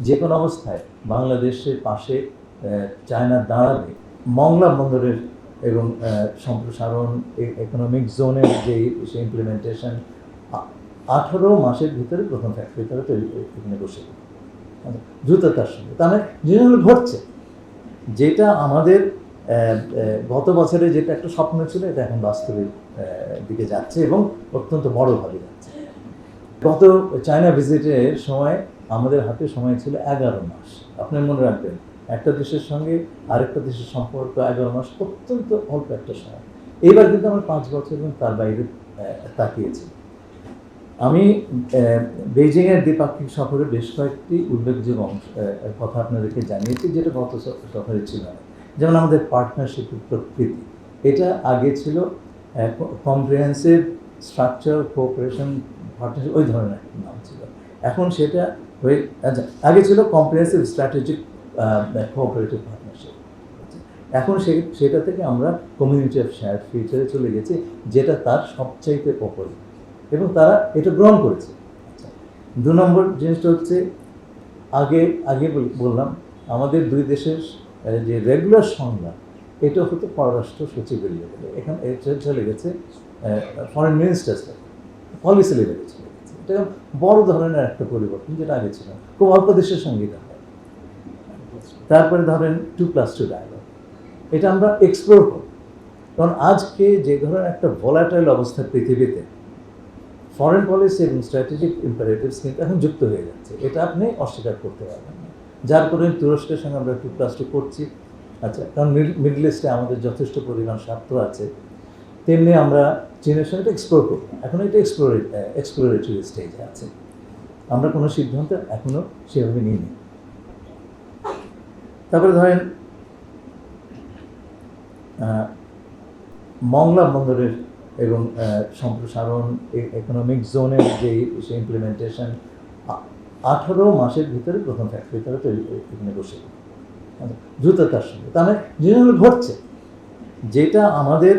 যে কোনো অবস্থায় বাংলাদেশের পাশে চায়না দাঁড়াবে। মংলা বন্দরের এবং সম্প্রসারণ ইকোনমিক জোনের যে ইমপ্লিমেন্টেশন 18 মাসের ভিতরে প্রথম ফ্যাক্টরি তারা তৈরি এখানে বসে দ্রুততার সঙ্গে তার মানে জিনিসগুলো ঘটছে। যেটা আমাদের গত বছরে যেটা একটা স্বপ্ন ছিল এটা এখন বাস্তবের দিকে যাচ্ছে এবং অত্যন্ত বড়ভাবে যাচ্ছে। গত চায়না ভিজিটের সময় আমাদের হাতে সময় ছিল 11 মাস। আপনি মনে রাখবেন একটা দেশের সঙ্গে আরেকটা দেশের সম্পর্ক 11 মাস অত্যন্ত অল্প একটা সময়। এবার কিন্তু আমরা 5 বছর এবং তার বাইরে তাকিয়েছি। আমি বেইজিংয়ের দ্বিপাক্ষিক সফরে বেশ কয়েকটি উল্লেখযোগ্য কথা আপনাদেরকে জানিয়েছি, যেটা গত সফরে ছিল না। যেমন আমাদের পার্টনারশিপের প্রকৃতি, এটা আগে ছিল কম্প্রিহেন্সিভ স্ট্রাকচার কোঅপারেশন পার্টনারশিপ, ওই ধরনের নাম ছিল। এখন সেটা হয়ে আগে ছিল কম্প্রিহেন্সিভ স্ট্র্যাটেজিক কোঅপারেটিভ পার্টনারশিপ। এখন সেটা থেকে আমরা কমিউনিটি অফ শেয়ার ফিউচারে চলে গেছি, যেটা তার সবচাইতে ওপরে, এবং তারা এটা গ্রহণ করেছে। আচ্ছা, 2 নম্বর জিনিসটা হচ্ছে আগে বললাম আমাদের দুই দেশের যে রেগুলার সংলাপ, এটা হতো পররাষ্ট্র সচিবের লেভেলে, এখানে চলে গেছে ফরেন মিনিস্টার্স লেভেলে, পলিসি লেভেলে চলে গেছে। এটা বড় ধরনের একটা পরিবর্তন, যেটা আগে ছিল খুব অল্প দেশের সঙ্গে এটা হয়। তারপরে ধরেন 2+2 ডায়ালগ, এটা আমরা এক্সপ্লোর করি, কারণ আজকে যে ধরনের একটা ভোলাটাইল অবস্থা পৃথিবীতে, ফরেন পলিসি এবং স্ট্র্যাটেজিক ইম্পারেটিভস কিন্তু এখন যুক্ত হয়ে যাচ্ছে, এটা আপনি অস্বীকার করতে পারবেন না। যার কারণে তুরস্কের সঙ্গে আমরা 2+2 করছি। আচ্ছা, কারণ মিডল ইস্টে আমাদের যথেষ্ট পরিমাণ স্বার্থ আছে। তেমনি আমরা চীনের সঙ্গে এক্সপ্লোর করব, এখন এটা এক্সপ্লোরেটরি স্টেজে আছে। আমরা কোনো সিদ্ধান্ত এখনও সেভাবে নিইনি। তারপরে ধরেন মংলা বন্দরের এবং সম্প্রসারণ ইকোনমিক জোনের যে ইমপ্লিমেন্টেশন 18 মাসের ভিতরে প্রথম ফ্যাক্টরি তারা তৈরি এখানে বসে দ্রুততার সঙ্গে তার মানে জিনিসগুলো ঘটছে। যেটা আমাদের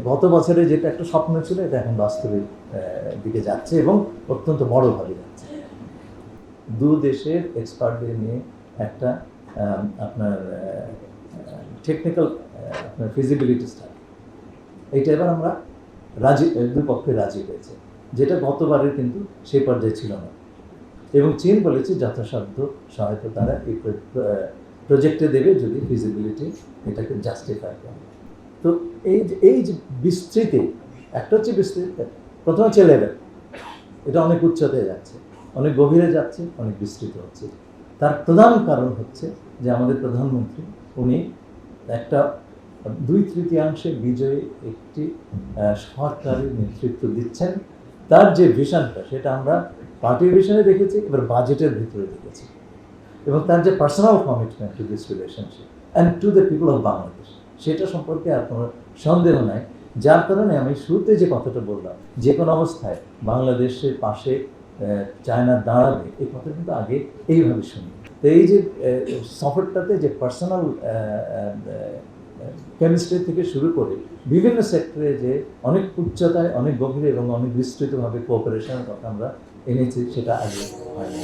গত বছরে যেটা একটা স্বপ্ন ছিল এটা এখন বাস্তবের দিকে যাচ্ছে এবং অত্যন্ত বড়ভাবে যাচ্ছে। 2 দেশের এক্সপার্টদের নিয়ে একটা আপনার টেকনিক্যাল আপনার ফিজিবিলিটি স্টাডি, এইটা এবার আমরা দুই পক্ষে রাজি হয়েছে, যেটা গতবারের কিন্তু সেই পর্যায়ে ছিল না। এবং চীন বলেছে যথাসাধ্য সহায়তা তারা এই প্রজেক্টে দেবে যদি ফিজিবিলিটি এটাকে জাস্টিফাই করে। তো এই যে বিস্তৃতি, একটা হচ্ছে বিস্তৃতি, প্রথম হচ্ছে লেভেল, এটা অনেক উচ্চতায় যাচ্ছে, অনেক গভীরে যাচ্ছে, অনেক বিস্তৃত হচ্ছে। তার প্রধান কারণ হচ্ছে যে আমাদের প্রধানমন্ত্রী উনি একটা 2/3 বিজয়ী একটি সরকারের নেতৃত্ব দিচ্ছেন। তার যে ভিশনটা সেটা আমরা পার্টির ভিশনে দেখেছি, এবার বাজেটের ভিতরে দেখেছি, এবং তার যে personal commitment to this relationship and to the people of Bangladesh, সেটা সম্পর্কে আর কোনো সন্দেহ নাই। যার কারণে আমি শুরুতে যে কথাটা বললাম, যে কোনো অবস্থায় বাংলাদেশের পাশে চায়না দাঁড়াবে, এই কথা কিন্তু আগে এইভাবে শুনি। তো এই যে সফরটাতে যে পার্সোনাল কেমিস্ট্রি থেকে শুরু করে বিভিন্ন সেক্টরে যে অনেক উচ্চতায়, অনেক গভীরে এবং অনেক বিস্তৃতভাবে কোঅপারেশনের কথা আমরা এনেছি, সেটা আগে হয়নি।